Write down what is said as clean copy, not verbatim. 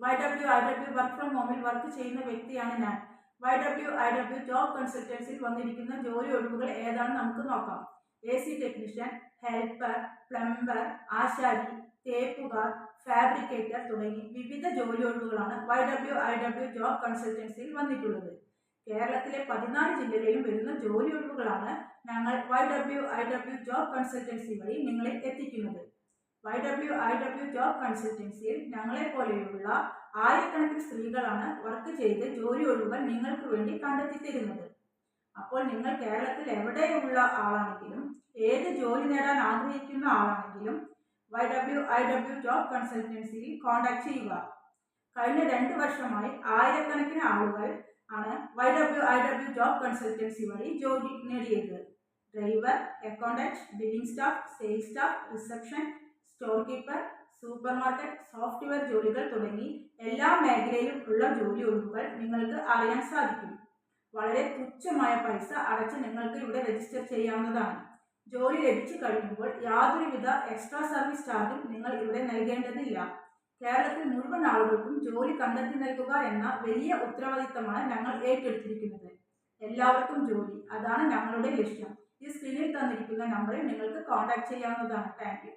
YWIW work from ഹോമിൽ work ചെയ്യുന്ന വ്യക്തിയാണ് ഞാൻ. YWIW ജോബ് കൺസൾട്ടൻസിയിൽ വന്നിരിക്കുന്ന ജോലി ഒഴിവുകൾ ഏതാണെന്ന് നമുക്ക് നോക്കാം. AC ടെക്നീഷ്യൻ, ഹെൽപ്പർ, പ്ലംബർ, ആശാരി, തേപ്പുകാർ, ഫാബ്രിക്കേറ്റർ തുടങ്ങി വിവിധ ജോലി ഒഴിവുകളാണ് YWIW ജോബ് കൺസൾട്ടൻസിയിൽ വന്നിട്ടുള്ളത്. കേരളത്തിലെ 14 ജില്ലകളിലും വരുന്ന ജോലി ഒഴിവുകളാണ് ഞങ്ങൾ YWIW ജോബ് കൺസൾട്ടൻസി വഴി നിങ്ങളിൽ എത്തിക്കുന്നത്. YWIW ജോബ് കൺസൾട്ടൻസിയിൽ ഞങ്ങളെ പോലെയുള്ള ആയിരക്കണക്കിന് സ്ത്രീകളാണ് വർക്ക് ചെയ്ത് ജോലി ഒഴിവുകൾ നിങ്ങൾക്ക് വേണ്ടി കണ്ടെത്തി തരുന്നത്. അപ്പോൾ നിങ്ങൾ കേരളത്തിൽ എവിടെയുള്ള ആളാണെങ്കിലും ഏത് ജോലി നേടാൻ ആഗ്രഹിക്കുന്ന ആളാണെങ്കിലും YWIW ജോബ് കൺസൾട്ടൻസിയിൽ കോൺടാക്ട് ചെയ്യുക. കഴിഞ്ഞ 2 വർഷമായി ആയിരക്കണക്കിന് ആളുകൾ ആണ് YWIW ജോബ് കൺസൾട്ടൻസി വഴി ജോലി നേടിയത്. Driver, accountant, billing staff, sales staff, reception, store keeper, super market, software ജോലികൾ തുടങ്ങി എല്ലാ മേഖലയിലും ഉള്ള ജോലി ഒഴിവുകൾ നിങ്ങൾക്ക് അറിയാൻ സാധിക്കും. വളരെ തുച്ഛമായ പൈസ അടച്ച് നിങ്ങൾക്ക് ഇവിടെ രജിസ്റ്റർ ചെയ്യാവുന്നതാണ്. ജോലി ലഭിച്ചു കഴിയുമ്പോൾ യാതൊരുവിധ എക്സ്ട്രാ സർവീസ് ചാർജും നിങ്ങൾ ഇവിടെ നൽകേണ്ടതില്ല. കേരളത്തിൽ മുഴുവൻ ആളുകൾക്കും ജോലി കണ്ടെത്തി നൽകുക എന്ന വലിയ ഉത്തരവാദിത്തമാണ് ഞങ്ങൾ ഏറ്റെടുത്തിരിക്കുന്നത്. എല്ലാവർക്കും ജോലി, അതാണ് ഞങ്ങളുടെ ലക്ഷ്യം. ഈ സ്ക്രീനിൽ തന്നിരിക്കുന്ന നമ്പറിൽ നിങ്ങൾക്ക് കോൺടാക്ട് ചെയ്യാവുന്നതാണ്. Thank you.